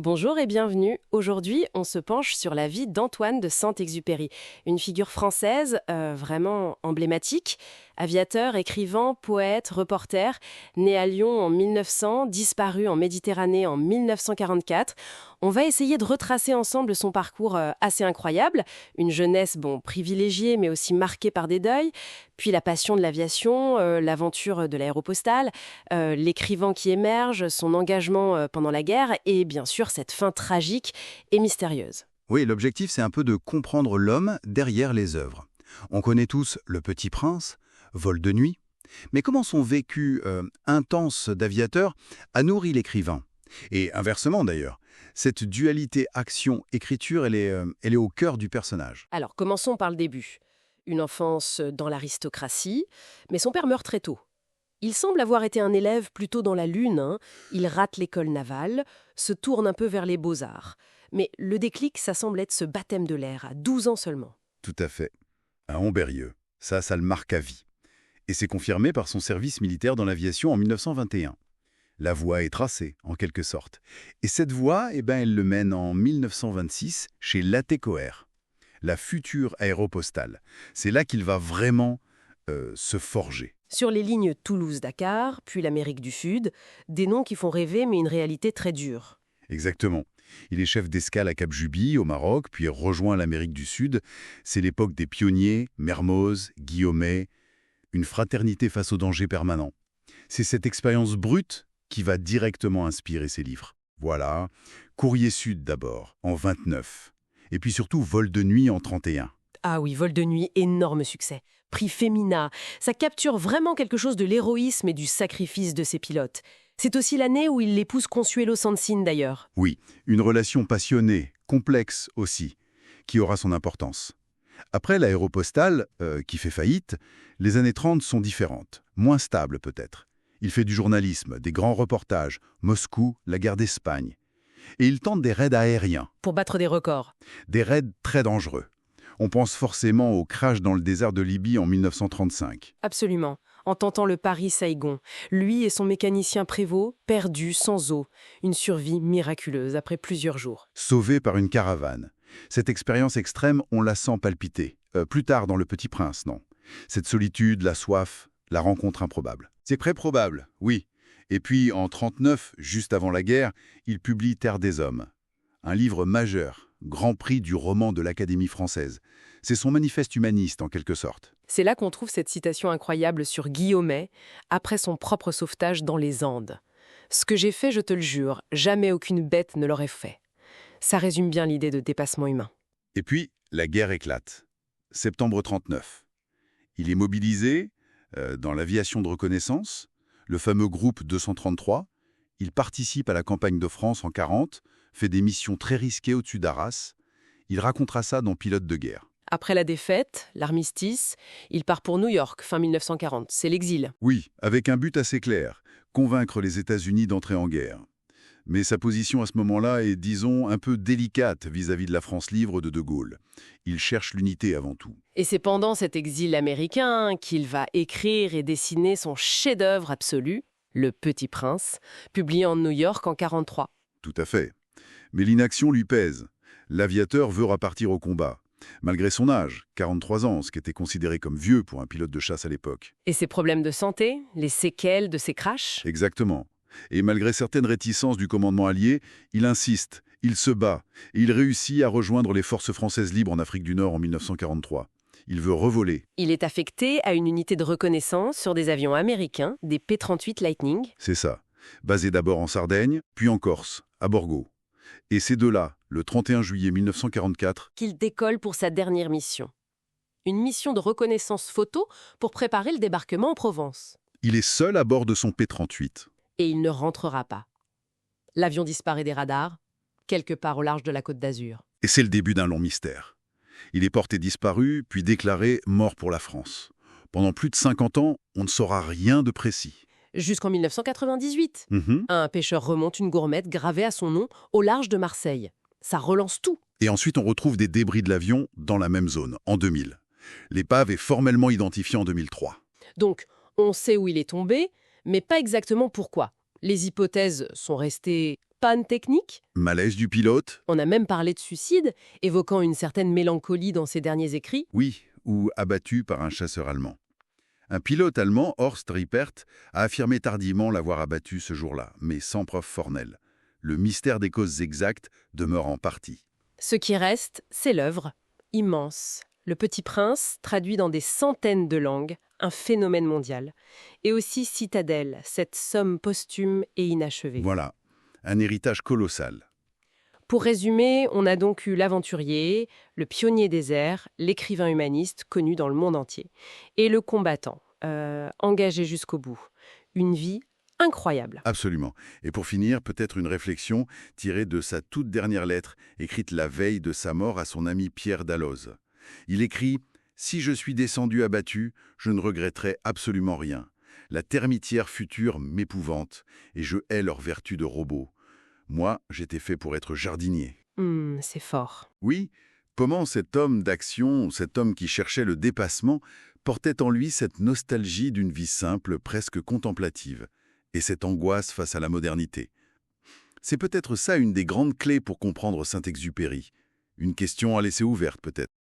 Bonjour et bienvenue. Aujourd'hui, on se penche sur la vie d'Antoine de Saint-Exupéry, une figure française vraiment emblématique, aviateur, écrivain, poète, reporter, né à Lyon en 1900, disparu en Méditerranée en 1944. On va essayer de retracer ensemble son parcours assez incroyable, une jeunesse privilégiée mais aussi marquée par des deuils, puis la passion de l'aviation, l'aventure de l'aéropostale, l'écrivain qui émerge, son engagement pendant la guerre et bien sûr cette fin tragique et mystérieuse. Oui, l'objectif, c'est un peu de comprendre l'homme derrière les œuvres. On connaît tous Le Petit Prince, Vol de nuit, mais comment son vécu intense d'aviateur a nourri l'écrivain? Et inversement d'ailleurs, cette dualité action-écriture, elle est au cœur du personnage. Alors commençons par le début. Une enfance dans l'aristocratie, mais son père meurt très tôt. Il semble avoir été un élève plutôt dans la lune, hein. Il rate l'école navale, se tourne un peu vers les beaux-arts. Mais le déclic, ça semble être ce baptême de l'air, à 12 ans seulement. Tout à fait. Un Ambérieux. Ça le marque à vie. Et c'est confirmé par son service militaire dans l'aviation en 1921. La voie est tracée, en quelque sorte. Et cette voie, elle le mène en 1926 chez l'ATECOR, la future aéropostale. C'est là qu'il va vraiment se forger. Sur les lignes Toulouse-Dakar, puis l'Amérique du Sud, des noms qui font rêver mais une réalité très dure. Exactement. Il est chef d'escale à Cap-Juby, au Maroc, puis rejoint l'Amérique du Sud. C'est l'époque des pionniers, Mermoz, Guillaumet, une fraternité face au danger permanent. C'est cette expérience brute qui va directement inspirer ses livres. Voilà, Courrier Sud d'abord, en 29, et puis surtout Vol de nuit en 31. Ah oui, Vol de nuit, énorme succès. Prix Femina, ça capture vraiment quelque chose de l'héroïsme et du sacrifice de ses pilotes. C'est aussi l'année où il épouse Consuelo Sansine d'ailleurs. Oui, une relation passionnée, complexe aussi, qui aura son importance. Après l'aéropostale, qui fait faillite, les années 30 sont différentes, moins stables peut-être. Il fait du journalisme, des grands reportages, Moscou, la guerre d'Espagne. Et il tente des raids aériens, Pour battre des records. des raids très dangereux. On pense forcément au crash dans le désert de Libye en 1935. Absolument. En tentant le Paris-Saigon. Lui et son mécanicien Prévost, perdus sans eau. Une survie miraculeuse après plusieurs jours. Sauvé par une caravane. Cette expérience extrême, on la sent palpiter. Plus tard dans Le Petit Prince, non. Cette solitude, la soif, la rencontre improbable. C'est très probable, oui. Et puis, en 1939, juste avant la guerre, il publie Terre des Hommes. Un livre majeur, grand prix du roman de l'Académie française. C'est son manifeste humaniste, en quelque sorte. C'est là qu'on trouve cette citation incroyable sur Guillaumet, après son propre sauvetage dans les Andes. « Ce que j'ai fait, je te le jure, jamais aucune bête ne l'aurait fait. » Ça résume bien l'idée de dépassement humain. Et puis, la guerre éclate. Septembre 39. Il est mobilisé dans l'aviation de reconnaissance, le fameux groupe 233. Il participe à la campagne de France en 40, fait des missions très risquées au-dessus d'Arras. Il racontera ça dans Pilote de guerre. Après la défaite, l'armistice, il part pour New York, fin 1940. C'est l'exil. Oui, avec un but assez clair, convaincre les États-Unis d'entrer en guerre. Mais sa position à ce moment-là est, disons, un peu délicate vis-à-vis de la France libre de De Gaulle. Il cherche l'unité avant tout. Et c'est pendant cet exil américain qu'il va écrire et dessiner son chef-d'œuvre absolu, Le Petit Prince, publié en New York en 1943. Tout à fait. Mais l'inaction lui pèse. L'aviateur veut repartir au combat. Malgré son âge, 43 ans, ce qui était considéré comme vieux pour un pilote de chasse à l'époque. Et ses problèmes de santé, les séquelles de ses crashs. Exactement. Et malgré certaines réticences du commandement allié, il insiste, il se bat, et il réussit à rejoindre les forces françaises libres en Afrique du Nord en 1943. Il veut revoler. Il est affecté à une unité de reconnaissance sur des avions américains, des P-38 Lightning. C'est ça. Basé d'abord en Sardaigne, puis en Corse, à Borgo. Et c'est de là, le 31 juillet 1944, qu'il décolle pour sa dernière mission. Une mission de reconnaissance photo pour préparer le débarquement en Provence. il est seul à bord de son P-38. Et il ne rentrera pas. L'avion disparaît des radars, quelque part au large de la Côte d'Azur. Et c'est le début d'un long mystère. Il est porté disparu, puis déclaré mort pour la France. Pendant plus de 50 ans, on ne saura rien de précis. Jusqu'en 1998, Mhm. un pêcheur remonte une gourmette gravée à son nom au large de Marseille. Ça relance tout. Et ensuite, on retrouve des débris de l'avion dans la même zone, en 2000. L'épave est formellement identifiée en 2003. Donc, on sait où il est tombé, mais pas exactement pourquoi. Les hypothèses sont restées panne technique. Malaise du pilote? On a même parlé de suicide, évoquant une certaine mélancolie dans ses derniers écrits. Oui, ou abattu par un chasseur allemand. Un pilote allemand, Horst Rippert, a affirmé tardivement l'avoir abattu ce jour-là, mais sans preuve formelle. Le mystère des causes exactes demeure en partie. Ce qui reste, c'est l'œuvre, immense. Le Petit Prince, traduit dans des centaines de langues, un phénomène mondial. Et aussi Citadelle, cette somme posthume et inachevée. Voilà, un héritage colossal. Pour résumer, on a donc eu l'aventurier, le pionnier des airs, l'écrivain humaniste connu dans le monde entier, et le combattant, engagé jusqu'au bout. Une vie incroyable. Absolument. Et pour finir, peut-être une réflexion tirée de sa toute dernière lettre, écrite la veille de sa mort à son ami Pierre Dalloz. Il écrit « Si je suis descendu abattu, je ne regretterai absolument rien. La termitière future m'épouvante, et je hais leur vertu de robot. Moi, j'étais fait pour être jardinier. » C'est fort. Oui, comment cet homme d'action, cet homme qui cherchait le dépassement, portait en lui cette nostalgie d'une vie simple, presque contemplative, et cette angoisse face à la modernité. C'est peut-être ça une des grandes clés pour comprendre Saint-Exupéry. Une question à laisser ouverte peut-être.